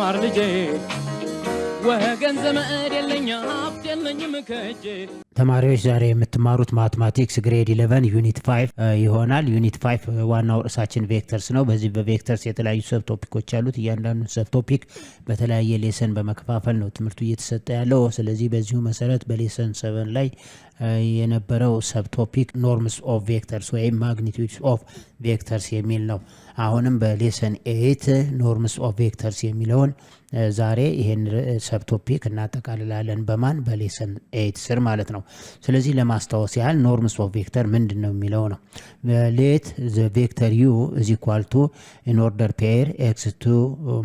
ልማር ልጄ ወገን ዘመድ የለኝ ሀብት የለኝም ከእጄ ተማሪዎች ዛሬ የምትማሩት ማትማቲክስ ግሬድ 11 ዩኒት 5 ይሆናል። ዩኒት 5 ዋናው ርዕሳችን ቬክተርስ ነው። በዚህ በቬክተርስ የተለያዩ ሰብ ቶፒኮች አሉት። እያንዳንዱ ሰብ ቶፒክ በተለያየ ሌሰን በመከፋፈል ነው ትምህርቱ እየተሰጠ ያለው። ስለዚህ በዚሁ መሰረት በሌሰን 7 ላይ የነበረው ሰብ ቶፒክ ኖርምስ ኦፍ ቬክተርስ ወይም ማግኒቲዩድስ ኦፍ ቬክተርስ የሚል ነው። አሁንም በሌሰን 8 ኖርምስ ኦፍ ቬክተርስ የሚለውን ዛሬ ይሄን ሰብ ቶፒክ እናጠቃልላለን። በማን በሌሰን 8 ስር ማለት ነው። ስለዚህ ለማስታወስ ያህል ኖርምስ ኦፍ ቬክተር ምንድነው የሚለው ነው። ሌት ዘ ቬክተር u is equal to in order pair x2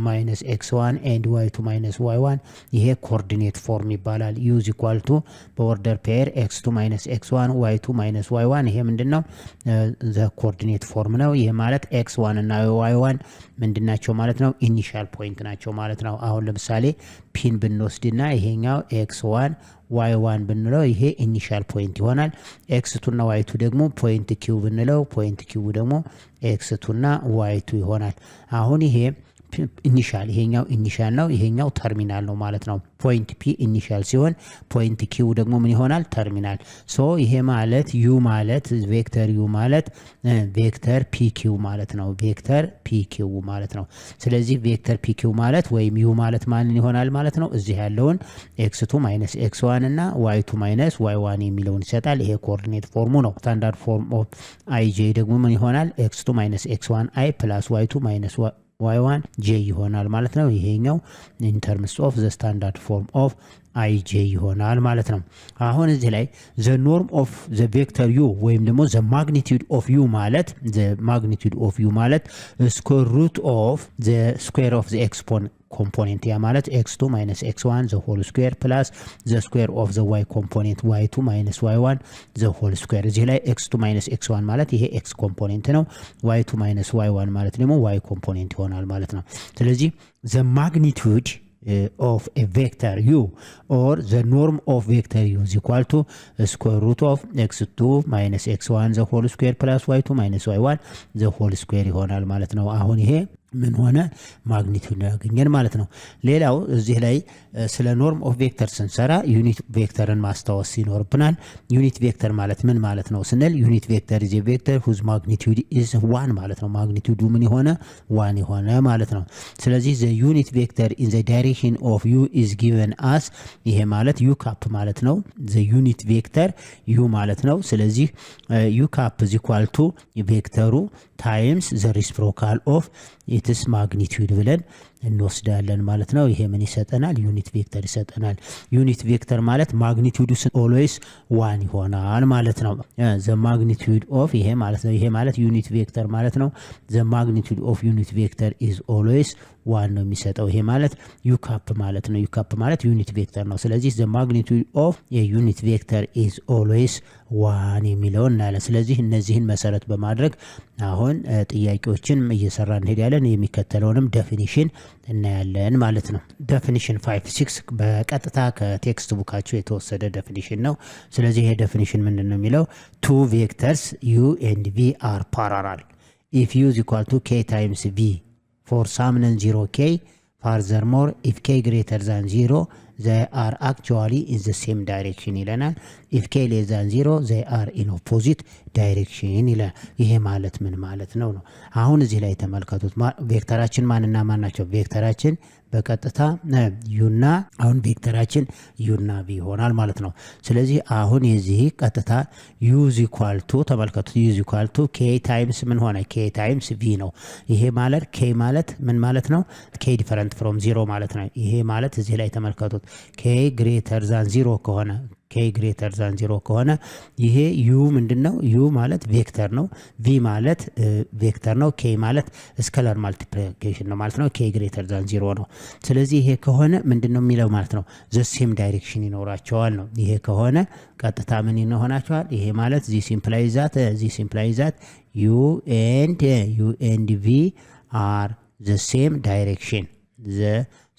minus x1 and y2 minus y1 ይሄ ኮኦርዲኔት ፎርም ይባላል። u is equal to በኦርደር ፔር x2 minus x1 y2 minus y1 ይሄ ምንድነው ዘ ኮኦርዲኔት ፎርም ነው። ይሄ ማለት x1 እና y1 ምንድናቸው ማለት ነው ኢኒሻል ፖይንት ናቸው ማለት ነው። አሁን ለምሳሌ ፒን ብንወስድና ይሄኛው x1 y1 ብንለው ይሄ ኢኒሻል ፖይንት ይሆናል። x2 እና y2 ደግሞ ፖይንት q ብንለው ፖይንት q ደግሞ x2 እና y2 ይሆናል። አሁን ይሄ ኢኒሻል ይሄኛው ኢኒሻል ነው፣ ይሄኛው ተርሚናል ነው ማለት ነው። ፖይንት p ኢኒሻል ሲሆን ፖይንት q ደግሞ ምን ይሆናል ተርሚናል። ሶ ይሄ ማለት u ማለት ቬክተር u ማለት ቬክተር pq ማለት ነው። ቬክተር pq ማለት ነው። ስለዚህ ቬክተር pq ማለት ወይም u ማለት ማንን ይሆናል ማለት ነው እዚህ ያለውን x2 x1 እና y2 y1 የሚለውን ይሰጣል። ይሄ ኮኦርዲኔት ፎርሙ ነው። ስታንዳርድ ፎርም ኦፍ ij ደግሞ ምን ይሆናል x2 x1 i + y2 y1 j ይሆናል ማለት ነው። ይሄኛው in terms of the standard form of ij ይሆናል ማለት ነው። አሁን እዚህ ላይ the norm of the vector u ወይም ደግሞ the magnitude of u ማለት the magnitude of u ማለት square root of the square of the component ያ ማለት x2 x1 the whole square plus the square of the y component y2 y1 the whole square እዚህ ላይ x2 x1 ማለት ይሄ x component ነው። y2 y1 ማለት ደግሞ y component ይሆናል ማለት ነው። ስለዚህ the magnitude of a vector u or the norm of vector u is equal to square root of x2 x1 the whole square plus y2 y1 the whole square ይሆናል ማለት ነው። አሁን ይሄ ምን ሆነ ማግኒቲዩድ ያገኘን ማለት ነው። ሌላው እዚህ ላይ ስለ ኖርም ኦፍ ቬክተር ስንሰራ ዩኒት ቬክተርን ማስታወስ ይኖርብናል። ዩኒት ቬክተር ማለት ምን ማለት ነው ስንል ዩኒት ቬክተር is a vector whose magnitude is 1 ማለት ነው። ማግኒቲዩዱ ምን የሆነ 1 የሆነ ማለት ነው። ስለዚህ the unit vector in the direction of u is given as ይሄ ማለት u cap ማለት ነው። the unit vector u ማለት ነው። ስለዚህ u cap is equal to ቬክተሩ times the reciprocal of its magnitude ብለን እንወስዳለን ማለት ነው። ይሄ ምን ይሰጠናል ዩኒት ቬክተር ይሰጠናል። ዩኒት ቬክተር ማለት ማግኒቲዩዱ always 1 ይሆናል ማለት ነው። the magnitude of ይሄ ማለት ነው። ይሄ ማለት ዩኒት ቬክተር ማለት ነው። the magnitude of unit vector is always 1 ነው የሚሰጠው። ይሄ ማለት u cap ማለት ነው። u cap ማለት ዩኒት ቬክተር ነው። ስለዚህ the magnitude of a unit vector is always 1 የሚለው እናያለን። ስለዚህ እነዚህን መሰረት በማድረግ አሁን ጥያቄዎችን እየሰራ እንሄዳለን። የሚከተለውንም ዴፊኒሽን እናያለን ማለት ነው። ዴፊኒሽን 5-6 በቀጥታ ከቴክስት ቡካችሁ የተወሰደ ዴፊኒሽን ነው። ስለዚህ ይሄ ዴፊኒሽን ምንድነው የሚለው two vectors u and v are parallel if u is equal to k times v for some non-zero k. Furthermore, if k greater than 0 they are actually in the same direction ይለናል። if k less than 0 they are in opposite direction ይላል። ይሄ ማለት ምን ማለት ነው? አሁን እዚህ ላይ ተመልከቱት። ቬክተራችን ማንና ማን ናቸው? ቬክተራችን በቀጥታ ዩና አሁን ቬክተራችን ዩና ቪ ይሆናል ማለት ነው። ስለዚህ አሁን የዚህ ቀጥታ u is equal to ተመልከቱት u is equal to k times ምን ሆነ k times v ነው። ይሄ ማለት k ማለት ምን ማለት ነው? k different from 0 ማለት ነው። ይሄ ማለት እዚህ ላይ ተመልከቱት k greater than 0 ከሆነ k greater than 0 ከሆነ ይሄ u ምንድነው? u ማለት ቬክተር ነው። v ማለት ቬክተር ነው። k ማለት ስኬላር ማልቲፕሊኬሽን ነው ማለት ነው። k greater than 0 ነው። ስለዚህ ይሄ ከሆነ ምንድነው የሚለው ማለት ነው the same direction ይኖራቸዋል ነው። ይሄ ከሆነ ቀጥታ ምን ይሆናቸዋል? ይሄ ማለት this implies that u and v are the same direction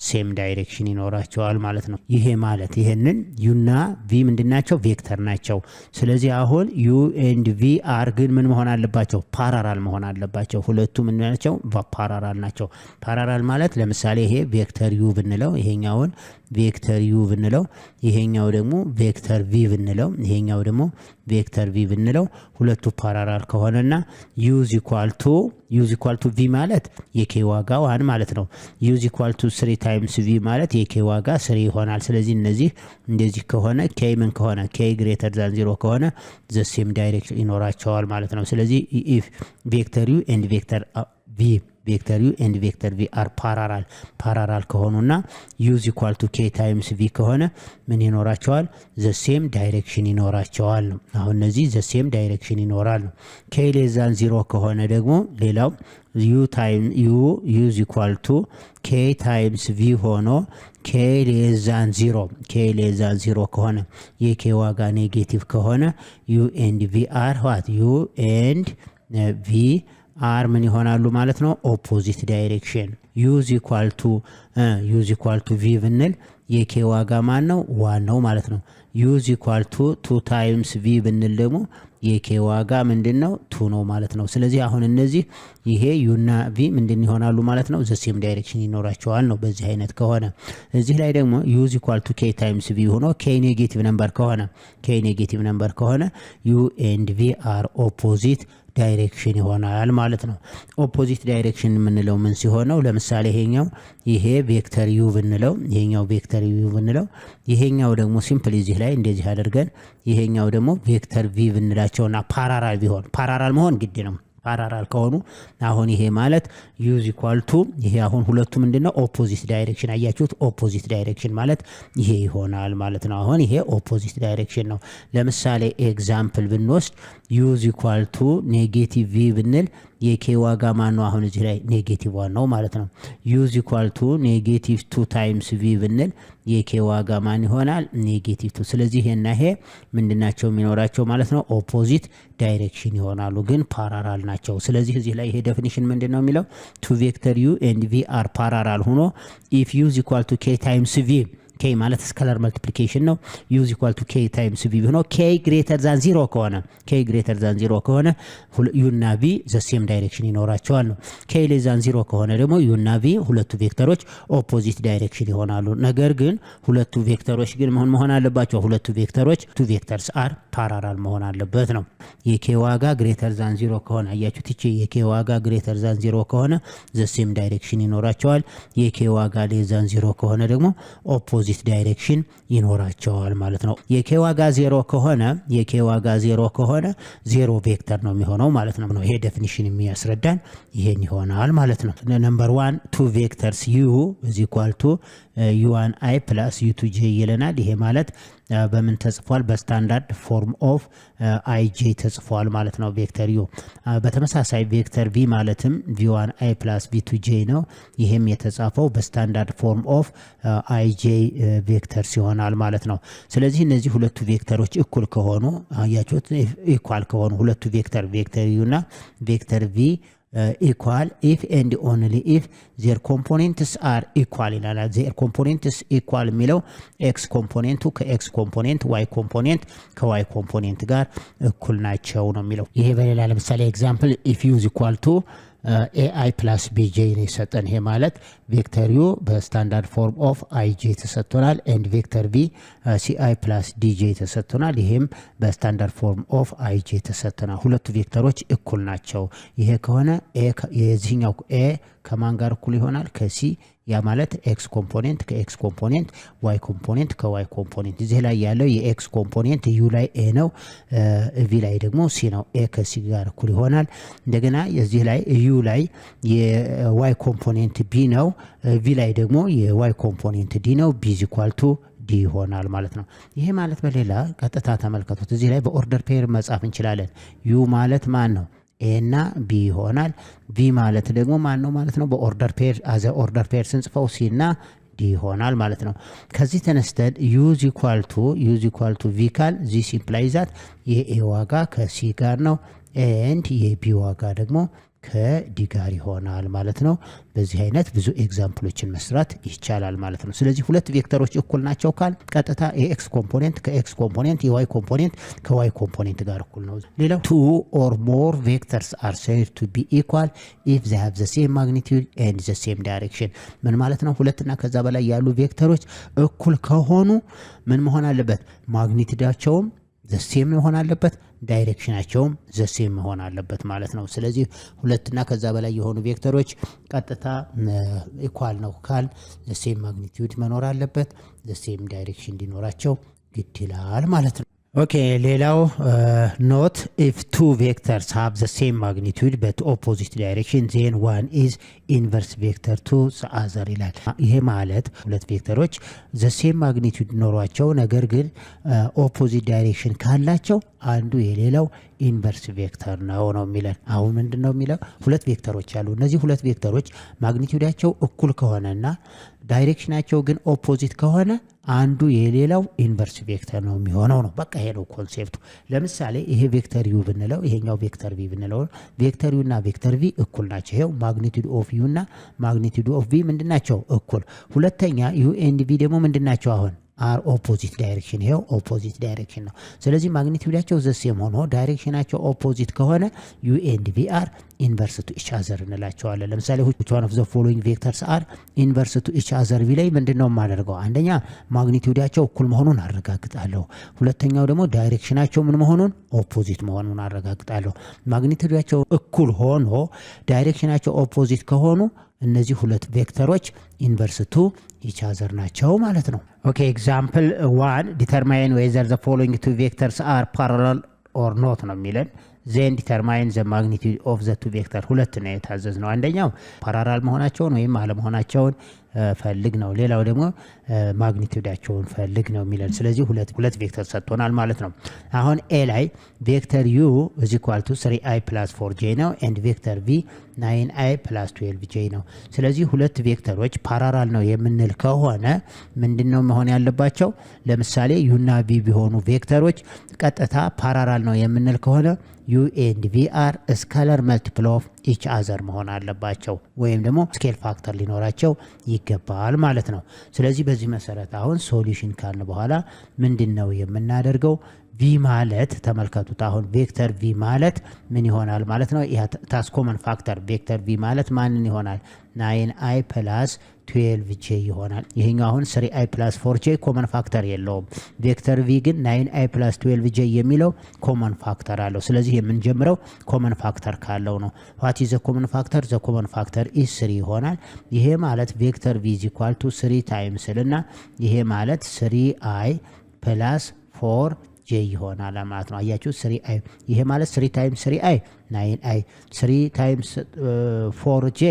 ሴም ዳይሬክሽን ይኖራቸዋል ማለት ነው። ይሄ ማለት ይሄንን ዩና ቪ ምንድናቸው? ቬክተር ናቸው። ስለዚህ አሁን ዩ ኤንድ ቪ አር ግን ምን መሆን አለባቸው? ፓራራል መሆን አለባቸው። ሁለቱ ምን ናቸው? ፓራራል ናቸው። ፓራራል ማለት ለምሳሌ ይሄ ቬክተር ዩ ብንለው ይሄኛውን ቬክተር ዩ ብንለው ይሄኛው ደግሞ ቬክተር ቪ ብንለው ይሄኛው ደግሞ ቬክተር ቪ ብንለው ሁለቱ ፓራራል ከሆነና u = v ማለት የk ዋጋ 1 ማለት ነው። u = 3 ታይምስ v ማለት የk ዋጋ 3 ይሆናል። ስለዚህ እነዚህ እንደዚህ ከሆነ k ምን ከሆነ k greater than 0 ከሆነ the same direction ይኖራቸዋል ማለት ነው። ስለዚህ if vector u and vector v are parallel ከሆኑና u = k times v ከሆነ ምን ይኖራቸዋል? the same direction ይኖራቸዋል። አሁን እነዚህ the same direction ይኖራሉ። k less than 0 ከሆነ ደግሞ ሌላው u = k times v ሆኖ k less than 0 ከሆነ የk ዋጋ ኔጌቲቭ ከሆነ u and v are what? u and v አር ምን ይሆናሉ ማለት ነው? ኦፖዚት ዳይሬክሽን u = v ብንል የk ዋጋ ማን ነው? 1 ነው ማለት ነው። u = 2 ታይምስ v ብንል ደግሞ የk ዋጋ ምንድነው? 2 ነው ማለት ነው። ስለዚህ አሁን እነዚህ ይሄ u እና v ምንድን ይሆናሉ ማለት ነው? ዘ ሴም ዳይሬክሽን ይኖራቸዋል ነው በዚህ አይነት ከሆነ። እዚህ ላይ ደግሞ u = k ታይምስ v ሆኖ k ኔጌቲቭ ነምበር ከሆነ u and v are opposite ዳይሬክሽን ይሆናል ማለት ነው። ኦፖዚት ዳይሬክሽን የምንለው ምን ሲሆነው ለምሳሌ ይሄ ቬክተር u ብንለው ይሄኛው ቬክተር u ብንለው ይሄኛው ደግሞ ሲምፕሊ እዚህ ላይ እንደዚህ አድርገን ይሄኛው ደግሞ ቬክተር v ብንላቸውና ፓራራል ቢሆን ፓራራል መሆን ግድ ነው። ፓራራል ከሆኑ አሁን ይሄ ማለት u = ይሄ አሁን ሁለቱ ምንድነው? ኦፖዚት ዳይሬክሽን አያችሁት? ኦፖዚት ዳይሬክሽን ማለት ይሄ ይሆናል ማለት ነው። አሁን ይሄ ኦፖዚት ዳይሬክሽን ነው። ለምሳሌ ኤግዛምፕል ብንወስድ u = ኔጌቲቭ v ብንል የk ዋጋ ማን ነው? አሁን እዚህ ላይ ኔጌቲቭ 1 ነው ማለት ነው። u = ኔጌቲቭ 2 ታይምስ v ብንል የk ዋጋ ማን ይሆናል? ኔጌቲቭ 2። ስለዚህ ይሄና ይሄ ምንድናቸው የሚኖራቸው ማለት ነው? ኦፖዚት ዳይሬክሽን ይሆናሉ፣ ግን ፓራራል ናቸው። ስለዚህ እዚህ ላይ ይሄ ዴፊኒሽን ምንድነው የሚለው? ቱ ቬክተር u and v are parallel ሆኖ if u = k times v k ማለት ስካላር መልቲፕሊኬሽን ነው። u = k times v ሆኖ k greater than 0 ከሆነ u እና v the same direction ይኖራቸዋል ነው። k less than 0 ከሆነ ደግሞ u እና v ሁለቱ ቬክተሮች ኦፖዚት ዳይሬክሽን ይሆናሉ። ነገር ግን ሁለቱ ቬክተሮች ግን መሆን አለባቸው። ሁለቱ ቬክተሮች two vectors are parallel መሆን አለበት ነው። የk ዋጋ greater than 0 ከሆነ አያችሁት? እቺ የk ዋጋ greater than 0 ከሆነ the same direction ይኖራቸዋል። የk ዋጋ less than 0 ከሆነ ደግሞ ኦፖዚት ዳይሬክሽን ይኖራቸዋል ማለት ነው። የk ዋጋ 0 ከሆነ 0 ቬክተር ነው የሚሆነው ማለት ነው። ይሄ ዴፊኒሽን የሚያስረዳን ይሄን ይሆናል ማለት ነው። ነምበር 1 two vectors u = u1i plus u2j ይለናል። ይሄ ማለት በምን ተጽፏል? በስታንዳርድ ፎርም ኦፍ ij ተጽፏል ማለት ነው ቬክተር u። በተመሳሳይ ቬክተር v ማለትም v1i plus v2j ነው። ይሄም የተጻፈው በስታንዳርድ ፎርም ኦፍ ij ቬክተር ሲሆናል ማለት ነው። ስለዚህ እነዚህ ሁለቱ ቬክተሮች እኩል ከሆኑ አያችሁት? ኢኳል ከሆኑ ሁለቱ ቬክተር u እና ቬክተር v equal if and only if their components are equal ይላል። their components equal የሚለው x ኮምፖኔንቱ ከx ኮምፖኔንት y ኮምፖኔንት ከy ኮምፖኔንት ጋር እኩል ናቸው ነው የሚለው። ይሄ በሌላ ለምሳሌ ኤግዛምፕል if u = ai plus bj ነው የሰጠን። ይሄ ማለት ቬክተር u በስታንዳርድ ፎርም ኦፍ ij ተሰጥቶናል and ቬክተር v ci plus dj ተሰጥቶናል። ይሄም በስታንዳርድ ፎርም ኦፍ ij ተሰጥቶናል። ሁለቱ ቬክተሮች እኩል ናቸው። ይሄ ከሆነ የዚህኛው a ከማን ጋር እኩል ይሆናል? ከc ያ ማለት x ኮምፖኔንት ከx ኮምፖኔንት y ኮምፖኔንት ከy ኮምፖኔንት። እዚህ ላይ ያለው የx ኮምፖኔንት u ላይ a ነው፣ v ላይ ደግሞ c ነው። a ከc ጋር እኩል ይሆናል። እንደገና እዚህ ላይ u ላይ የy ኮምፖኔንት b ነው፣ v ላይ ደግሞ የy ኮምፖኔንት d ነው። b = d ይሆናል ማለት ነው። ይሄ ማለት በሌላ ቀጥታ ተመልከቱት። እዚህ ላይ በኦርደር ፔር መጻፍ እንችላለን። u ማለት ማን ነው? a እና b ይሆናል። v ማለት ደግሞ ማን ነው ማለት ነው? በኦርደር ፔር አዘ ኦርደር ፔር ስንጽፈው c እና d ይሆናል ማለት ነው። ከዚህ ተነስተን u = v ካል this implies that የa ዋጋ ከc ጋር ነው and የb ዋጋ ደግሞ ከዲ ጋር ይሆናል ማለት ነው። በዚህ አይነት ብዙ ኤግዛምፕሎችን መስራት ይቻላል ማለት ነው። ስለዚህ ሁለት ቬክተሮች እኩል ናቸው ካል ቀጥታ የኤክስ ኮምፖኔንት ከኤክስ ኮምፖኔንት የዋይ ኮምፖኔንት ከዋይ ኮምፖኔንት ጋር እኩል ነው። ሌላው two or more vectors are said to be equal if they have the same magnitude and the same direction። ምን ማለት ነው? ሁለትና ከዛ በላይ ያሉ ቬክተሮች እኩል ከሆኑ ምን መሆን አለበት? ማግኒቲዩዳቸውም ዘሴም መሆን አለበት፣ ዳይሬክሽናቸውም ዘሴም መሆን አለበት ማለት ነው። ስለዚህ ሁለትና ከዛ በላይ የሆኑ ቬክተሮች ቀጥታ ኢኳል ነው ካል ዘሴም ማግኒቲዩድ መኖር አለበት፣ ዘሴም ዳይሬክሽን እንዲኖራቸው ግድ ይላል ማለት ነው። ኦኬ ሌላው ኖት ኢፍ two vectors have the same magnitude but opposite direction then one is inverse vector to the other ይላል። ይሄ ማለት ሁለት ቬክተሮች the same magnitude ኖሯቸው ነገር ግን opposite direction ካላቸው አንዱ የሌላው ኢንቨርስ ቬክተር ነው የሚለን። አሁን ምንድነው የሚለው? ሁለት ቬክተሮች አሉ። እነዚህ ሁለት ቬክተሮች ማግኒቲዩዳቸው እኩል ከሆነና ዳይሬክሽናቸው ግን ኦፖዚት ከሆነ አንዱ የሌላው ኢንቨርስ ቬክተር ነው የሚሆነው ነው። በቃ ይሄ ነው ኮንሴፕቱ። ለምሳሌ ይሄ ቬክተር ዩ ብንለው ይሄኛው ቬክተር ቪ ብንለው ቬክተር ዩ እና ቬክተር ቪ እኩል ናቸው። ይሄው ማግኒቲዩድ ኦፍ ዩ እና ማግኒቲዩድ ኦፍ ቪ ምንድናቸው? እኩል። ሁለተኛ ዩ ኤንድ ቪ ደግሞ ምንድናቸው? አሁን አር ኦፖዚት ዳይሬክሽን። ይሄው ኦፖዚት ዳይሬክሽን ነው። ስለዚህ ማግኒቲዩዳቸው ዘሴም ሆኖ ዳይሬክሽናቸው ኦፖዚት ከሆነ ዩ ኤንድ ቪ አር ኢንቨርስ ቱ ኢች አዘር እንላቸዋለን። ለምሳሌ which one of the following vectors are inverse to each other ቢላይ ምንድነው የማደርገው? አንደኛ ማግኒቲዩዳቸው እኩል መሆኑን አረጋግጣለሁ። ሁለተኛው ደግሞ ዳይሬክሽናቸው ምን መሆኑን ኦፖዚት መሆኑን አረጋግጣለሁ። ማግኒቲዩዳቸው እኩል ሆኖ ዳይሬክሽናቸው ኦፖዚት ከሆኑ እነዚህ ሁለት ቬክተሮች ኢንቨርስ ቱ ኢች አዘር ናቸው ማለት ነው። ኦኬ ኤግዛምፕል 1 ዲተርማይን whether the following two vectors are parallel or not ነው የሚለን። then determine the magnitude of the two vectors። ሁለት ነው የታዘዝ ነው። አንደኛው ፓራላል መሆናቸውን ወይም አለመሆናቸውን ፈልግ ነው። ሌላው ደግሞ ማግኒቲዩዳቸውን ፈልግ ነው የሚለን። ስለዚህ ሁለት ቬክተር ሰጥቶናል ማለት ነው። አሁን ኤ ላይ ቬክተር u is equal to 3i plus 4j ነው and ቬክተር v 9i plus 12j ነው። ስለዚህ ሁለት ቬክተሮች ፓራላል ነው የምንል ከሆነ ምንድነው መሆን ያለባቸው? ለምሳሌ u እና v ቢሆኑ ቬክተሮች ቀጥታ ፓራላል ነው የምንል ከሆነ u and v are scalar multiple of each other መሆን አለባቸው ወይም ደግሞ ስኬል ፋክተር ሊኖራቸው ይገባል ማለት ነው። ስለዚህ በዚህ መሰረት አሁን ሶሉሽን ካልን በኋላ ምንድነው የምናደርገው? v ማለት ተመልከቱት። አሁን ቬክተር v ማለት ምን ይሆናል ማለት ነው? ያ ታስ ኮመን ፋክተር ቬክተር v ማለት ማንን ይሆናል? 9i plus 12j ይሆናል። ይሄኛው አሁን 3i plus 4j ኮመን ፋክተር የለውም። ቬክተር v ግን 9i plus 12j የሚለው ኮመን ፋክተር አለው። ስለዚህ የምንጀምረው ኮመን ፋክተር ካለው ነው። what is the common factor? the common factor is 3 ይሆናል። ይሄ ማለት ቬክተር v is equal to 3 times ልና ይሄ ማለት 3i plus 4j ይሆናል ማለት ነው። አያችሁ 3i ይሄ ማለት 3 times 3i 9i 3 times 4j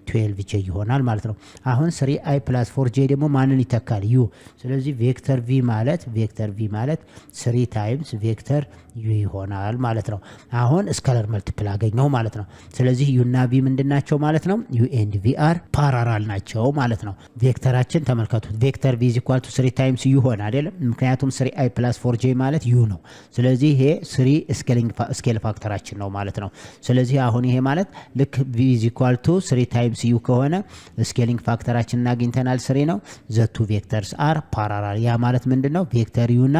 12j ይሆናል ማለት ነው። አሁን 3i plus 4j ደግሞ ማንን ይተካል? u። ስለዚህ ቬክተር v ማለት 3 times ቬክተር u ይሆናል ማለት ነው። አሁን ስካላር መልቲፕል አገኘው ማለት ነው። ስለዚህ u እና v ምንድናቸው ማለት ነው? u and v are ፓራላል ናቸው ማለት ነው። ቬክተራችን ተመልከቱት። ቬክተር v is equal to 3 times u ሆነ አይደለም? ምክንያቱም 3i plus 4j ማለት u ነው። ስለዚህ ይሄ 3 ስኬል ፋክተራችን ነው ማለት ነው። ስለዚህ አሁን ይሄ ማለት ልክ v is equal to 3 times u ከሆነ ስኬሊንግ ፋክተራችንን አግኝተናል 3 ነው። the two vectors are parallel። ያ ማለት ምንድነው? ቬክተር u እና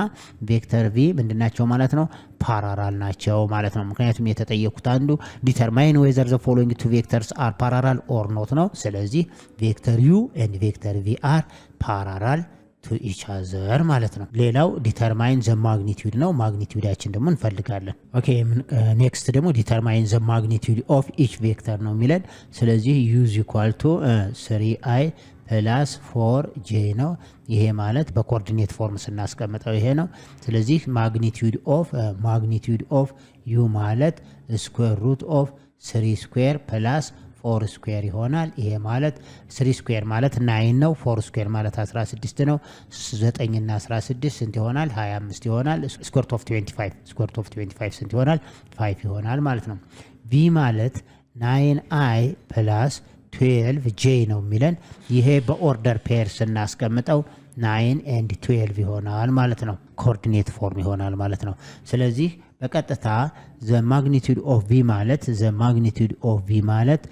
ቬክተር v ምንድናቸው ማለት ነው? ፓራላል ናቸው ማለት ነው። ምክንያቱም የተጠየቁት አንዱ ዲተርማይን whether the following two vectors are parallel or not ነው። ስለዚህ ቬክተር u and ቬክተር v are parallel to each other ማለት ነው። ሌላው ዲተርማይን ዘ ማግኒቲዩድ ነው። ማግኒቲዩዳችን ደግሞ እንፈልጋለን። ኦኬ ኔክስት ደግሞ ዲተርማይን ዘ ማግኒቲዩድ ኦፍ ኢች ቬክተር ነው የሚለን። ስለዚህ u is equal to 3i plus 4j ነው። ይሄ ማለት በኮኦርዲኔት ፎርም ስናስቀምጠው ይሄ ነው። ስለዚህ ማግኒቲዩድ ኦፍ u ማለት ስኩዌር ሩት ኦፍ 3 ስኩዌር ፕላስ 4 ስኩዌር ይሆናል። ይሄ ማለት 3 ስኩዌር ማለት 9 ነው። 4 ስኩዌር ማለት 16 ነው። 9 እና 16 ስንት ይሆናል? 25 ይሆናል። ስኩዌር ሩት ኦፍ 25 ስንት ይሆናል? 5 ይሆናል ማለት ነው። v ማለት 9i plus 12j ነው የሚለን። ይሄ በኦርደር ፔር ስናስቀምጠው 9 and 12 ይሆናል ማለት ነው። ኮኦርዲኔት ፎርም ይሆናል ማለት ነው። ስለዚህ በቀጥታ the magnitude of v ማለት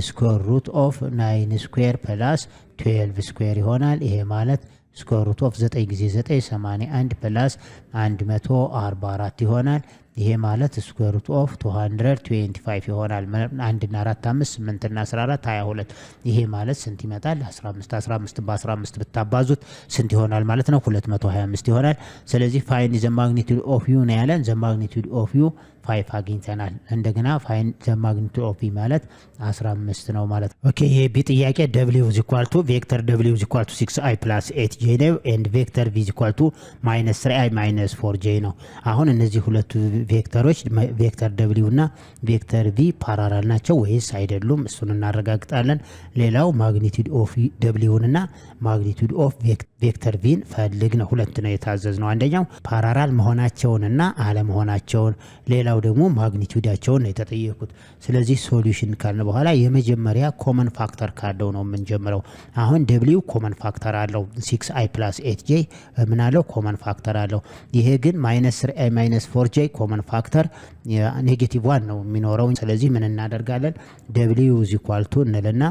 square root of 9 square plus 12 square ይሆናል። ይሄ ማለት ስኩዌር ሩት ኦፍ 9 ጊዜ 9 81 ፕላስ 144 ይሆናል። ይሄ ማለት ስኩዌር ሩት ኦፍ 225 ይሆናል። 1 እና 4 5 8 እና 14 22 ይሄ ማለት ስንት ይመጣል? 15 በ15 ብታባዙት ስንት ይሆናል ማለት ነው? 225 ይሆናል። ስለዚህ ፋይንድ ዘ ማግኒቱድ ኦፍ ዩ ነው ያለን። ዘ ማግኒቱድ ኦፍ ዩ 5 አግኝተናል። እንደገና ፋይንድ ዘ ማግኒቱድ ኦፍ ቪ ማለት 15 ነው ማለት ነው። ኦኬ ይሄ ቢ ጥያቄ w = ቬክተር w = 6i + 8j ነው and ቬክተር v = -3i - 4j ነው። አሁን እነዚህ ሁለቱ ቬክተሮች ቬክተር w እና ቬክተር v ፓራላል ናቸው ወይስ አይደሉም? እሱን እናረጋግጣለን። ሌላው ማግኒቱድ ኦፍ w እና ማግኒቱድ ኦፍ ቬክተር v ፈልግ ነው። ሁለት ነው የታዘዝነው። አንደኛው ፓራላል መሆናቸውንና አለመሆናቸውን፣ ሌላው ደግሞ ማግኒቱዳቸውን ነው የተጠየቁት። ስለዚህ ሶሉሽን ካልን በኋላ የመጀመሪያ ኮመን ፋክተር ካለው ነው የምንጀምረው። አሁን w ኮመን ፋክተር አለው 6i + 8j ምን አለው? ኮመን ፋክተር አለው። ይሄ ግን -3i - 4j ኮመን ፋክተር ኔጌቲቭ 1 ነው የሚኖረው። ስለዚህ ምን እናደርጋለን? w = እንልና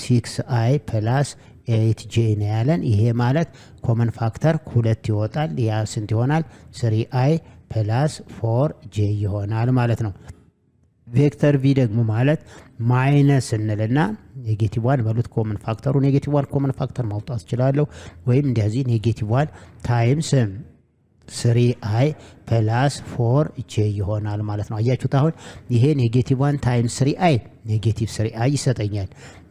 6i + 8j ነው ያለን። ይሄ ማለት ኮመን ፋክተር 2 ይወጣል። ያ ስንት ይሆናል? 3i + 4j ይሆናል ማለት ነው። ቬክተር v ደግሞ ማለት ማይነስ እንልና ኔጌቲቭ 1 በሉት ኮመን ፋክተሩ ኔጌቲቭ 1 ኮመን ፋክተር ማውጣት ይችላል። ወይም እንደዚህ ኔጌቲቭ 1 ታይምስ 3i + 4j ይሆናል ማለት ነው። አያችሁት? አሁን ይሄ ኔጌቲቭ 1 ታይምስ 3i ኔጌቲቭ 3i ይሰጠኛል።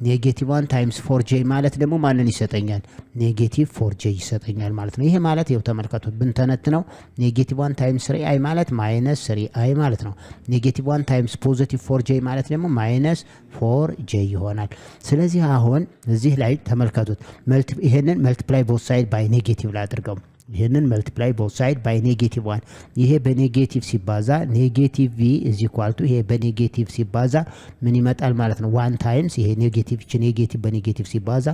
ኔጌቲቭ 1 ታይምስ 4j ማለት ደግሞ ማንን ይሰጠኛል? ኔጌቲቭ 4j ይሰጠኛል ማለት ነው። ይሄ ማለት ይኸው ተመልከቱት፣ ብንተነትነው ኔጌቲቭ 1 ታይምስ 3i ማለት -3i ማለት ነው። ኔጌቲቭ 1 ታይምስ ፖዚቲቭ 4j ማለት ደግሞ -4j ይሆናል። ስለዚህ አሁን እዚህ ላይ ተመልከቱት፣ ይሄንን መልቲፕላይ ቦት ሳይድ ባይ ኔጌቲቭ ላይ አድርገው ይሄንን መልቲፕላይ ቦት ሳይድ ባይ ኔጌቲቭ 1 ይሄ በኔጌቲቭ ሲባዛ ኔጌቲቭ v = ይሄ በኔጌቲቭ ሲባዛ ምን ይመጣል ማለት ነው? 1 ታይምስ ይሄ ኔጌቲቭ በኔጌቲቭ ሲባዛ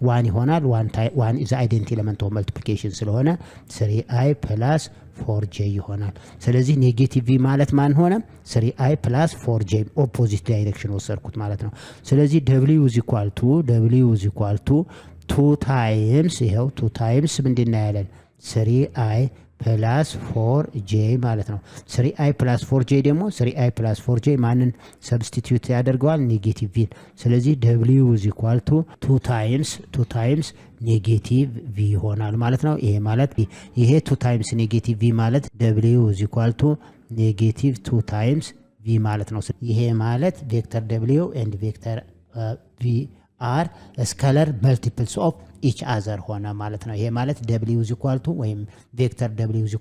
1 ይሆናል። 1 is identity element of multiplication ስለሆነ 3i + 4j ይሆናል። ስለዚህ ኔጌቲቭ v ማለት ማን ሆነ? 3i + 4j ኦፖዚት ዳይሬክሽን ወሰድኩት ማለት ነው። ስለዚህ w = 2 ታይምስ ይሄው 2 ታይምስ ምንድነው ያለን? 3i + 4j ማለት ነው። 3i + 4j ደግሞ 3i + 4j ማንን ሰብስቲቲዩት ያደርገዋል? ኔጌቲቭ v። ስለዚህ w = 2 ታይምስ ኔጌቲቭ v ይሆናል ማለት ነው። ይሄ ማለት ይሄ 2 ታይምስ ኔጌቲቭ v ማለት w = ኔጌቲቭ 2 ታይምስ v ማለት ነው። ይሄ ማለት ቬክተር w and ቬክተር v are scalar multiples of each other ሆነ ማለት ነው። ይሄ ማለት w = ወይም ቬክተር w =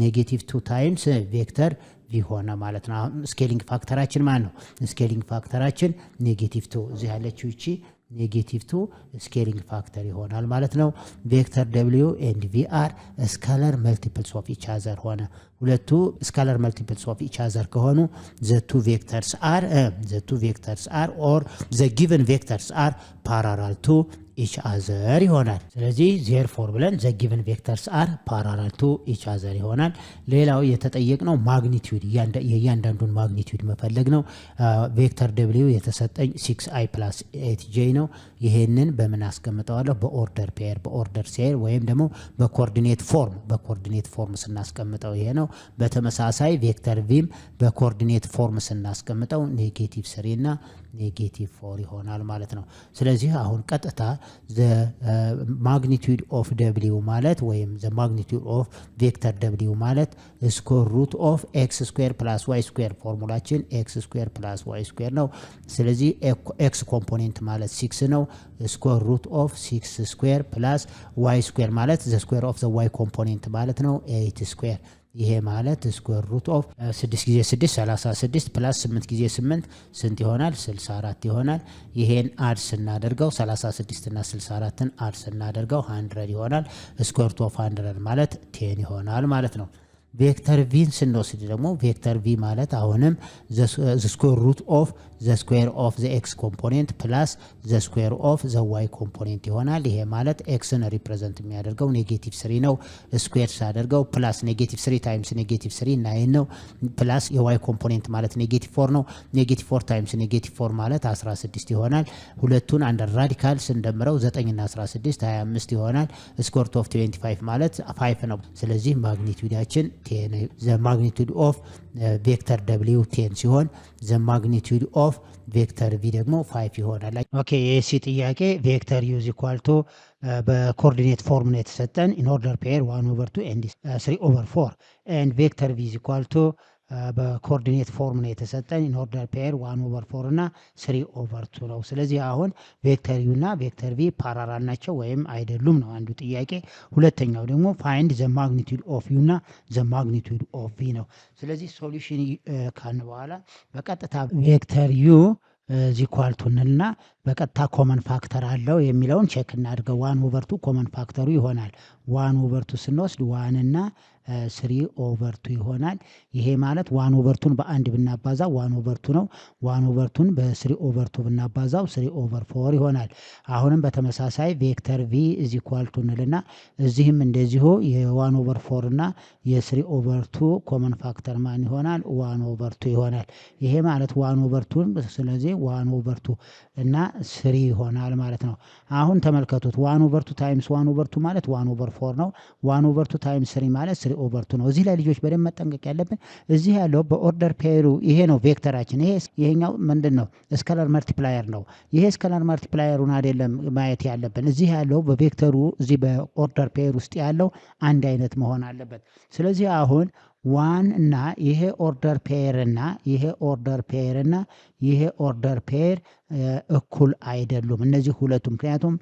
-2 ታይምስ ቬክተር v ሆነ ማለት ነው። አሁን ስኬሊንግ ፋክተራችን ማን ነው? ስኬሊንግ ፋክተራችን -2 እዚህ ያለችው እቺ -2 ስኬሊንግ ፋክተር ይሆናል ማለት ነው። ቬክተር w and v are scalar multiples of each other ሆነ። ሁለቱ ስካላር መልቲፕልስ ኦፍ ኢች አዘር ከሆኑ the two vectors are or the given vectors are parallel to each other ይሆናል። ስለዚህ therefore ብለን the given vectors are parallel to each other ይሆናል። ሌላው የተጠየቅነው ማግኒቲዩድ የእያንዳንዱን ማግኒቲዩድ መፈለግ ነው። ቬክተር w የተሰጠኝ 6i + 8j ነው። ይሄንን በምን አስቀምጠዋለሁ? በኦርደር ፔር በኦርደር ሴር ወይም ደግሞ በኮኦርዲኔት ፎርም ስናስቀምጠው ይሄ ነው። በተመሳሳይ ቬክተር ቪም በኮኦርዲኔት ፎርም ስናስቀምጠው -3 እና -4 ይሆናል ማለት ነው። ስለዚህ አሁን ቀጥታ the magnitude of w ማለት ወይም the magnitude of vector w ማለት square root of x² + y² ፎርሙላችን x² + y² ነው። ስለዚህ x ኮምፖኔንት ማለት 6 ነው። square root of 6² + y² ማለት the square of the y component ማለት ነው 8²። ይሄ ማለት ስኩዌር ሩት ኦፍ 6 ጊዜ 6 36 ፕላስ 8 ጊዜ 8 ስንት ይሆናል? 64 ይሆናል። ይሄን አድ ስናደርገው 36 እና 64ን አድ ስናደርገው 100 ይሆናል። ስኩዌር ሩት ኦፍ 100 ማለት 10 ይሆናል ማለት ነው። ቬክተር ቪን ስንወስድ ደግሞ ቬክተር ቪ ማለት አሁንም ዘ ስኩዌር ሩት ኦፍ ዘ ስኩዌር ኦፍ ዘ ኤክስ ኮምፖኔንት ፕላስ ዘ ስኩዌር ኦፍ ዘ ዋይ ኮምፖኔንት ይሆናል። ይሄ ማለት ኤክስን ሪፕሬዘንት የሚያደርገው ኔጌቲቭ 3 ነው። ስኩዌር ሳደርገው ፕላስ ኔጌቲቭ 3 ታይምስ ኔጌቲቭ 3 9 ነው። ፕላስ የዋይ ኮምፖኔንት ማለት ኔጌቲቭ 4 ነው። ኔጌቲቭ 4 ታይምስ ኔጌቲቭ 4 ማለት 16 ይሆናል። ሁለቱን አንደር ራዲካል ስንደምረው 9 እና 16 25 ይሆናል። ስኩዌር ሩት ኦፍ 25 ማለት 5 ነው። ስለዚህ ማግኒቲዩዳችን ዘ ማግኒቲዩድ ኦፍ ቬክተር ደብሊው 10 ሲሆን ዘ ማግኒቲዩድ ኦፍ ቬክተር ቪ ደግሞ 5 ይሆናል። ኦኬ የሲ ጥያቄ ቬክተር ዩ ኢዝ ኢኳል ቱ በኮኦርዲኔት ፎርም ነው የተሰጠን ኢን ኦርደር ፔር 1/2 ኤንድ 3/4 ኤንድ ቬክተር ቪ ኢዝ ኢኳል ቱ በኮኦርዲኔት ፎርም ነው የተሰጠን ኢን ኦርደር ፔር 1/4 እና 3/2 ነው። ስለዚህ አሁን ቬክተር ዩ እና ቬክተር ቪ ፓራራል ናቸው ወይም አይደሉም ነው አንዱ ጥያቄ። ሁለተኛው ደግሞ ፋይንድ ዘ ማግኒቲዩድ ኦፍ ዩ እና ዘ ማግኒቲዩድ ኦፍ ቪ ነው። ስለዚህ ሶሉሽን ካልን በኋላ በቀጥታ ቬክተር ዩ ዚኳልቱንና በቀጥታ ኮመን ፋክተር አለው የሚለውን ቼክ እናድርገው። 1/2 ኮመን ፋክተሩ ይሆናል። 1/2 ስንወስድ 1 እና 3/2 ይሆናል። ይሄ ማለት 1/2ን በአንድ ብናባዛው 1/2 ነው። 1/2ን በ3/2 ብናባዛው 3/4 ይሆናል። አሁንም በተመሳሳይ ቬክተር ቪ ኢዝ ኢኳል ቱ እንልና እዚህም እንደዚሁ የ1/4 እና የ3/2 ኮመን ፋክተር ማን ይሆናል? 1/2 ይሆናል። ይሄ ማለት 1/2ን ስለዚህ 1/2 እና 3 ይሆናል ማለት ነው። አሁን ተመልከቱት 1/2 ታይምስ 1/2 ማለት 1/4 ነው። 1/2 ታይምስ 3 ማለት 3/2 ነው። እዚህ ላይ ልጆች በደንብ መጠንቀቅ ያለብን እዚህ ያለው በኦርደር ፔሩ ይሄ ነው ቬክተራችን። ይሄኛው ምንድን ነው? ስካላር መልቲፕላየር ነው። ይሄ ስካላር መልቲፕላየሩን አይደለም ማየት ያለብን። እዚህ ያለው በቬክተሩ እዚህ በኦርደር ፔር ውስጥ ያለው አንድ አይነት መሆን አለበት። ስለዚህ አሁን 1 እና ይሄ ኦርደር ፔር እና ይሄ ኦርደር ፔር እና ይሄ ኦርደር ፔር እኩል አይደሉም እነዚህ ሁለቱ። ምክንያቱም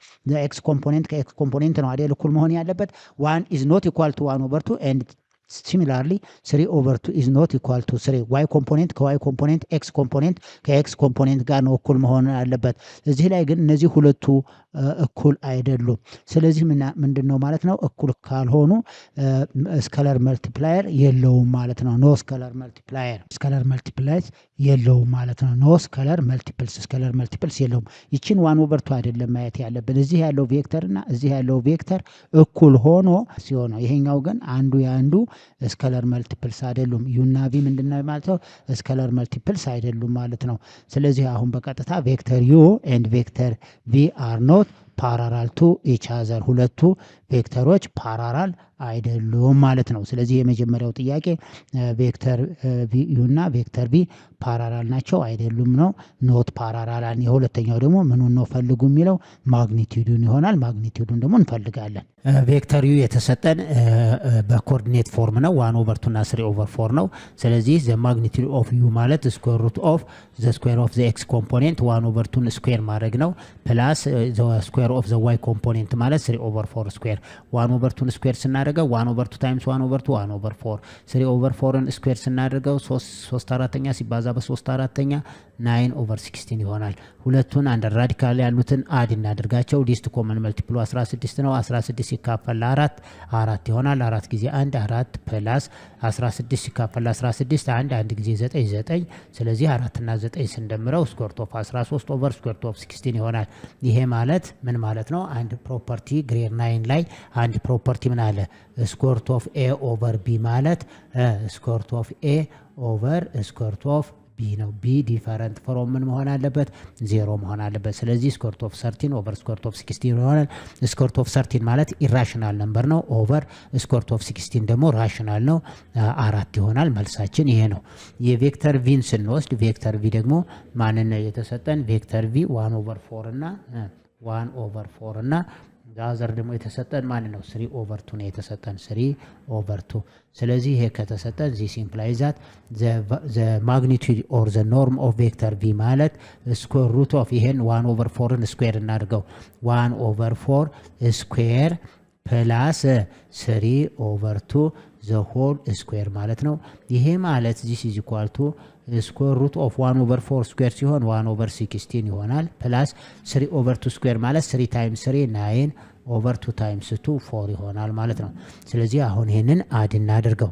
ኤክስ ኮምፖኔንት ከኤክስ ኮምፖኔንት ነው አይደል እኩል መሆን ያለበት። 1 is not equal to 1/2 and similarly 3/2 is not equal to 3. y ኮምፖኔንት ከy ኮምፖኔንት ኤክስ ኮምፖኔንት ከኤክስ ኮምፖኔንት ጋር ነው እኩል መሆን ያለበት። እዚህ ላይ ግን እነዚህ ሁለቱ እኩል አይደሉም። ስለዚህ ምንድነው ማለት ነው? እኩል ካልሆኑ ስካላር መልቲፕላየር የለውም ማለት ነው። ኖ ስካላር መልቲፕላየር የለውም ማለት ነው። ኖ ስካላር መልቲፕልስ የለውም። ይችን 1/2 አይደለም ማየት ያለብን። እዚህ ያለው ቬክተር እና እዚህ ያለው ቬክተር እኩል ሆኖ ሲሆን ይሄኛው ግን አንዱ ያንዱ ስካላር መልቲፕልስ አይደሉም። ዩና ቪ ምንድነው ማለት ነው? ስካላር መልቲፕልስ አይደሉም ማለት ነው። ስለዚህ አሁን በቀጥታ ቬክተር ዩ ኤንድ ቬክተር ቪ አር ኖት ፓራራል ቱ ኢች አዘር ሁለቱ ቬክተሮች ፓራራል አይደሉም ማለት ነው። ስለዚህ የመጀመሪያው ጥያቄ ቬክተር ቪ ዩ እና ቬክተር ቪ ፓራራል ናቸው አይደሉም ነው። ኖት ፓራራል። የሁለተኛው ደግሞ ምኑን ነው ፈልጉ የሚለው ማግኒቲዩዱን ይሆናል። ማግኒቲዩዱን ደግሞ እንፈልጋለን። ቬክተር ዩ የተሰጠን በኮኦርዲኔት ፎርም ነው 1/2 እና 3/4 ነው። ስለዚህ ዘ ማግኒቲዩድ ኦፍ ዩ ማለት ስኩዌር ሩት ኦፍ ዘ ስኩዌር ኦፍ ዘ ኤክስ ኮምፖኔንት 1/2ን ስኩዌር ማድረግ ነው ፕላስ ዘ ስኩዌር ኦፍ ዘ ዋይ ኮምፖኔንት ማለት 3/4 ስኩዌር 1/2ን ስኩዌር ስናደርገው 1/2 ታይምስ 1/2 1/4 3/4ን ስኩዌር ስናደርገው 3/4 ሲባዛ በ3/4 9/16 ይሆናል። ሁለቱን አንደር ራዲካል ያሉትን አድ እናደርጋቸው። ሊስት ኮመን መልቲፕሉ 16 ነው። 16 ሲካፈል 4 4 ይሆናል። 4 ጊዜ 1 4 ፕላስ 16 ሲካፈል 16 1 ጊዜ 9 9። ስለዚህ 4 እና 9 ስንደምረው ስኩዌር ሩት ኦፍ 13 ኦቨር ስኩዌር ሩት ኦፍ 16 ይሆናል። ይሄ ማለት ምን ማለት ነው? አንድ ፕሮፐርቲ ግሬድ 9 ላይ አንድ ፕሮፐርቲ ምን አለ? ስኩዌር ሩት ኦፍ ኤ ኦቨር ቢ ማለት ስኩዌር ሩት ኦፍ ኤ ኦቨር ስኩዌር ሩት ኦፍ ቢ ነው። ቢ ዲፈረንት ፍሮም ምን መሆን አለበት? 0 መሆን አለበት። ስለዚህ ስኩዌር ሩት ኦፍ 13 ኦቨር ስኩዌር ሩት ኦፍ 16 ይሆናል። ስኩዌር ሩት ኦፍ 13 ማለት ኢራሽናል ነምበር ነው። ኦቨር ስኩዌር ሩት ኦፍ 16 ደግሞ ራሽናል ነው። 4 ይሆናል። መልሳችን ይሄ ነው። የቬክተር ቪን ስንወስድ ቬክተር ቪ ደግሞ ማንን ነው የተሰጠን? ቬክተር ቪ 1/4 እና 1/4 እና ዛዘር ደግሞ የተሰጠን ማን ነው? 3/2 ነው የተሰጠን 3/2። ስለዚህ ይሄ ከተሰጠን ዚስ ኢምፕላይዝ ዛት ዘ ማግኒቲዩድ ኦር ዘ ኖርም ኦፍ ቬክተር ቪ ማለት ስኩዌር ሩት ኦፍ ይሄን 1/4ን ስኩዌር እናድርገው 1/4 ስኩዌር ፕላስ 3/2 ዘ ሆል ስኩዌር ማለት ነው። ይሄ ማለት ዚስ ኢዝ ኢኳል ቱ ስኩዌር ሩት ኦፍ 1/4 ስኩዌር ሲሆን 1/16 ይሆናል። ፕላስ 3/2 ስኩዌር ማለት 3 ታይምስ 3 9 ኦቨር 2 ታይምስ 2 4 ይሆናል ማለት ነው። ስለዚህ አሁን ይሄንን አድ እናድርገው።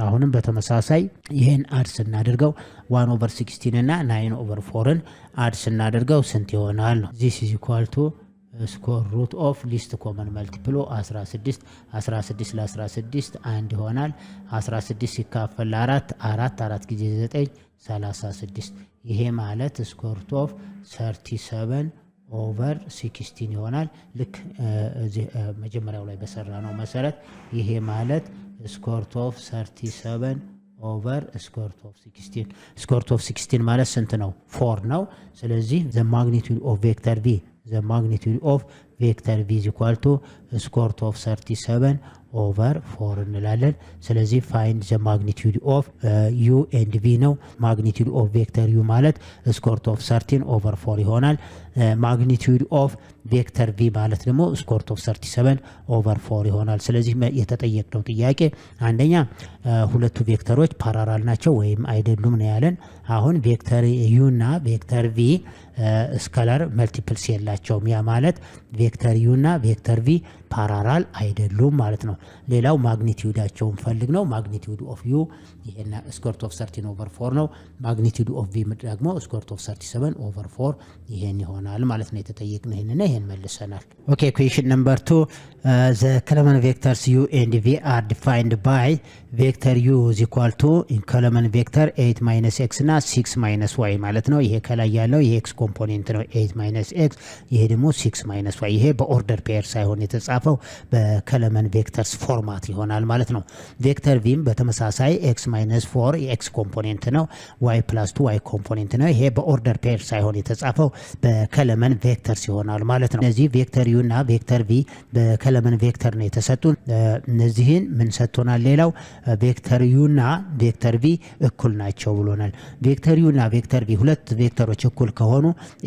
አሁንም በተመሳሳይ ይሄን አድ ስናደርገው 1/16 እና 9/4ን አድ ስናደርገው ስንት ይሆናል ነው። this is equal to ስኩዌር ሩት ኦፍ ሊስት ኮመን መልቲፕሎ 16 16 ለ16 1 ይሆናል። 16 ሲካፈል ለ4 4 ጊዜ 9 36 ይሄ ማለት ስኩዌር ሩት ኦፍ 37/16 ይሆናል። ልክ እዚህ መጀመሪያው ላይ በሰራ ነው መሰረት ይሄ ማለት ስኩዌር ሩት ኦፍ 37 ኦቨር ስኩዌር ሩት ኦፍ 16 ስኩዌር ሩት ኦፍ 16 ማለት ስንት ነው? 4 ነው። ስለዚህ the magnitude of vector v the magnitude of vector v is equal to square root of 37 over 4 እንላለን። ስለዚህ find the magnitude of u and v ነው። magnitude of vector u ማለት square root of 13 over 4 ይሆናል። magnitude of vector v ማለት ደግሞ square root of 37 over 4 ይሆናል። ስለዚህ የተጠየቅነው ጥያቄ አንደኛ ሁለቱ ቬክተሮች ፓራራል ናቸው ወይም አይደሉም ነው ያለን። አሁን ቬክተር u እና ቬክተር v ስካላር መልቲፕልስ የላቸውም። ያ ማለት ቬክተር u እና ቬክተር v ፓራራል አይደሉም ማለት ነው። ሌላው ማግኒቲዩዳቸውን ፈልግ ነው። ማግኒቲዩድ ኦፍ ዩ ይሄና ስኩዌር ሩት ኦፍ 13 ኦቨር 4 ነው። ማግኒቲዩድ ኦፍ ቪ ደግሞ ስኩዌር ሩት ኦፍ 37 ኦቨር 4 ይሄን ይሆናል ማለት ነው። የተጠየቅነው ይሄንና ይሄን መልሰናል። ኦኬ ኩዌሽን ነምበር 2 the column vectors u and v are defined by vector u is equal to in column vector 8 minus x እና 6 minus y ማለት ነው። ይሄ ከላይ ያለው የx ኮምፖኔንት ነው 8 minus x፣ ይሄ ደግሞ 6 minus y። ይሄ በኦርደር ፔር ሳይሆን የተጻፈው በኮለመን ቬክተርስ ፎርማት ይሆናል ማለት ነው። ቬክተር ቪም በተመሳሳይ x minus 4 የx ኮምፖኔንት ነው፣ y plus 2 y ኮምፖኔንት ነው። ይሄ በኦርደር ፔር ሳይሆን የተጻፈው በኮለመን ቬክተርስ ይሆናል ማለት ነው። እነዚህ ቬክተር u እና ቬክተር v በኮለመን ቬክተር ነው የተሰጡን። እነዚህን ምን ሰጥቶናል? ሌላው ቬክተር u እና ቬክተር v እኩል ናቸው ብሎናል። ቬክተር u እና ቬክተር v ሁለት ቬክተሮች እኩል ከሆኑ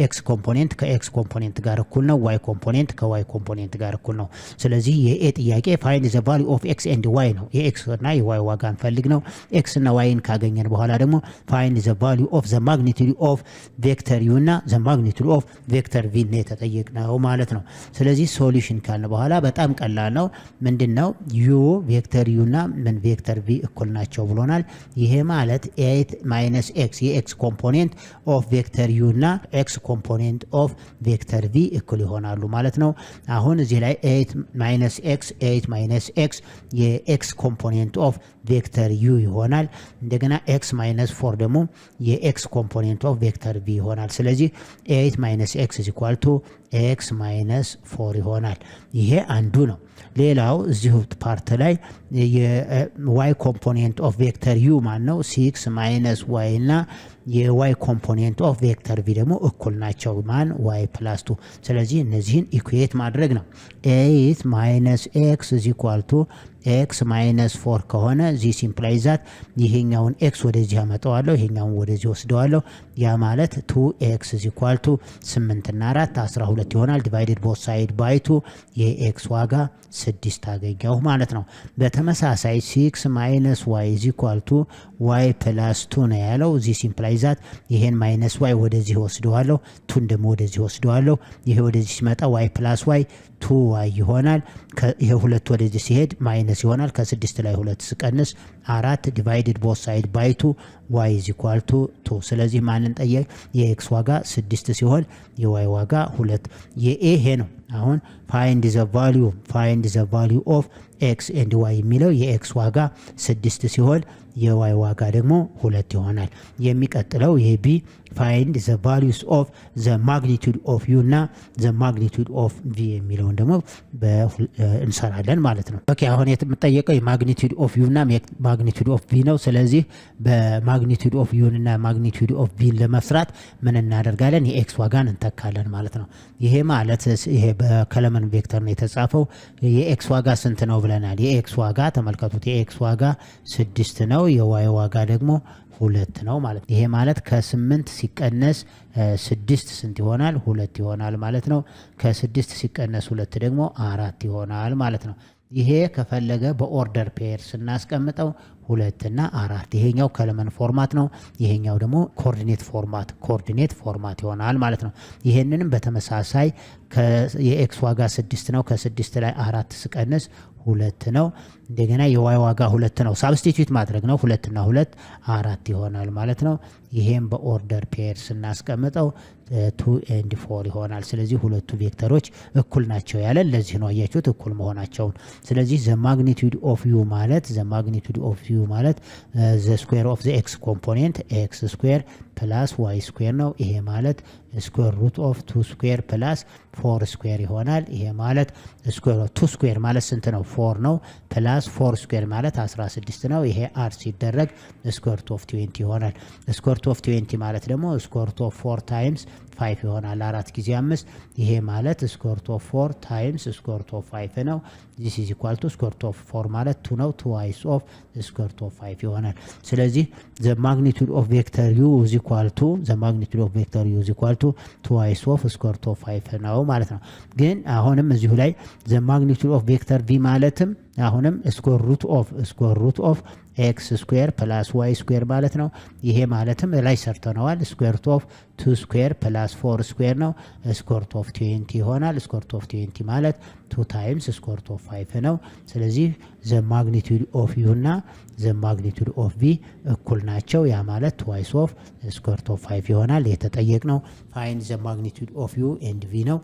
x ኮምፖኔንት ከx ኮምፖኔንት ጋር እኩል ነው፣ y ኮምፖኔንት ከy ኮምፖኔንት ጋር እኩል ነው። ስለዚህ የኤ ጥያቄ ፋይንድ ዘ ቫልዩ ኦፍ ኤክስ ኤንድ ዋይ ነው። የኤክስ እና የዋይ ዋጋ እንፈልግ ነው። ኤክስ እና ዋይን ካገኘን በኋላ ደግሞ ፋይንድ ዘ ቫልዩ ኦፍ ዘ ማግኒቱድ ኦፍ ቬክተር ዩ እና ዘ ማግኒቱድ ኦፍ ቬክተር ቪ ነው የተጠየቅነው ማለት ነው። ስለዚህ ሶሉሽን ካልን በኋላ በጣም ቀላል ነው። ምንድነው ዩ ቬክተር ዩ እና ምን ቬክተር ቪ እኩል ናቸው ብሎናል። ይሄ ማለት 8 ማይነስ ኤክስ የኤክስ ኮምፖኔንት ኦፍ ቬክተር ዩ እና ኤክስ ኮምፖኔንት ኦፍ ቬክተር ቪ እኩል ይሆናሉ ማለት ነው። አሁን እዚህ ላይ 8 minus x 8 minus x የx ኮምፖኔንት ኦፍ ቬክተር u ይሆናል። እንደገና x minus 4 ደግሞ የx ኮምፖኔንት ኦፍ ቬክተር v ይሆናል። ስለዚህ 8 minus x is equal to x minus 4 ይሆናል። ይሄ አንዱ ነው። ሌላው እዚሁ ፓርት ላይ የy ኮምፖኔንት ኦፍ ቬክተር u ማን ነው 6 minus y እና የy ኮምፖኔንት ኦፍ ቬክተር v ደግሞ እኩል ናቸው ማን y plus 2። ስለዚህ እነዚህን ኢኩዌት ማድረግ ነው። 8 minus x is equal to x minus 4 ከሆነ this implies that ይሄኛውን x ወደዚህ አመጣዋለሁ፣ ይሄኛውን ወደዚህ ወስደዋለሁ። ያ ማለት 2x is equal to 8 እና 4 12 ይሆናል። divided both side by 2 የx ዋጋ 6 አገኘሁ ማለት ነው። በተመሳሳይ 6 minus y is equal to y plus 2 ነው ያለው። this implies that ይሄን minus y ወደዚህ ወስደዋለሁ፣ 2 ደግሞ ወደዚህ ወስደዋለሁ። ይሄ ወደዚህ ሲመጣ y plus y 2y ይሆናል። ይሄ ሁለት ወደዚህ ሲሄድ ማይነስ ይሆናል። ከ6 ላይ 2 ስቀንስ 4 divided both side by 2 y is equal to 2። ስለዚህ ማንን ጠየቅ? የx ዋጋ 6 ሲሆን የy ዋጋ 2። የኤ ይሄ ነው። አሁን find the value of x and y የሚለው የx ዋጋ 6 ሲሆን የy ዋጋ ደግሞ 2 ይሆናል። የሚቀጥለው የቢ find the values of the magnitude of u እና the magnitude of v የሚለውን ደግሞ እንሰራለን ማለት ነው። ኦኬ አሁን የምጠየቀው የማግኒቱድ ኦፍ u እና ማግኒቱድ ኦፍ v ነው። ስለዚህ በማግኒቱድ ኦፍ u እና ማግኒቱድ ኦፍ v ለመስራት ምን እናደርጋለን? የx ዋጋን እንተካለን ማለት ነው። ይሄ ማለት ይሄ በኮለመን ቬክተር ነው የተጻፈው። የx ዋጋ ስንት ነው ብለናል? የx ዋጋ ተመልከቱት፣ የx ዋጋ 6 ነው። የy ዋጋ ደግሞ 2 ነው ማለት ነው። ይሄ ማለት ከ8 ሲቀነስ 6 ስንት ይሆናል? 2 ይሆናል ማለት ነው። ከ6 ሲቀነስ 2 ደግሞ 4 ይሆናል ማለት ነው። ይሄ ከፈለገ በኦርደር ፔር ስናስቀምጠው 2 እና 4 ይሄኛው ኮለመን ፎርማት ነው ይሄኛው ደግሞ ኮኦርዲኔት ፎርማት ይሆናል ማለት ነው ይሄንንም በተመሳሳይ የኤክስ ዋጋ 6 ነው ከ6 ላይ 4 ስቀንስ 2 ነው እንደገና የዋይ ዋጋ 2 ነው ሳብስቲቲዩት ማድረግ ነው 2 እና 2 4 ይሆናል ማለት ነው ይሄም በኦርደር ፔር ስናስቀምጠው 2 and 4 ይሆናል ስለዚህ ሁለቱ ቬክተሮች እኩል ናቸው ያለን ለዚህ ነው አያችሁት እኩል መሆናቸው ስለዚህ the magnitude of u ማለት the square of the x component x square plus y square ነው ይሄ ማለት square root of 2 square plus 4 square ይሆናል ይሄ ማለት square of 2 square ማለት ስንት ነው 4 ነው plus 4 square ማለት 16 ነው ይሄ r ሲደረግ square root of 20 ይሆናል square root of 20 ማለት ደግሞ square root of 4 times 5 ይሆናል 4 ጊዜ 5 ይሄ ማለት square root of 4 times square root of 5 ነው this is equal to square root of 4 ማለት 2 ነው twice of square root of 5 ይሆናል ስለዚህ the magnitude of vector u is equal to twice of square root of 5 ነው ማለት ነው ግን አሁንም እዚሁ ላይ the magnitude of vector v ማለትም አሁንም square root of x square plus y square ማለት ነው ይሄ ማለትም ላይ ሰርተነዋል square root of 2 square plus 4 square ነው square root of 20 ይሆናል square root of 20 ማለት 2 times square root of 5 ነው ስለዚህ the magnitude of u እና the magnitude of v እኩል ናቸው ያ ማለት twice of square root of 5 ይሆናል የተጠየቅነው find the magnitude of u and v ነው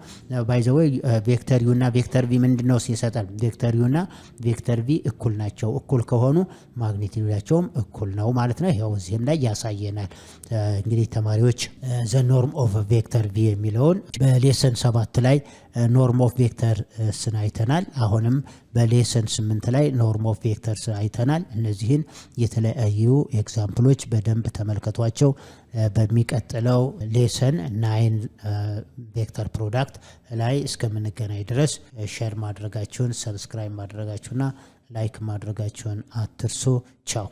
by the way vector u እና vector v ምንድነው ሲሰጣል vector u እና vector v እኩል ናቸው እኩል ከሆኑ ማግኒቲዩዳቸውም እኩል ነው ማለት ነው ይሄው እዚህም ላይ ያሳየናል እንግዲህ ተማሪዎች the norm of vector v የሚለውን በሌሰን 7 ላይ norm of vector ስናይተናል አሁንም በሌሰን 8 ላይ norm of vectors አይተናል እነዚህን የተለያዩ ኤግዛምፕሎች በደንብ ተመልከቷቸው በሚቀጥለው ሌሰን 9 ቬክተር ፕሮዳክት ላይ እስከምንገናኝ ድረስ ሼር ማድረጋችሁን ሰብስክራይብ ማድረጋችሁና ላይክ ማድረጋችሁን አትርሱ ቻው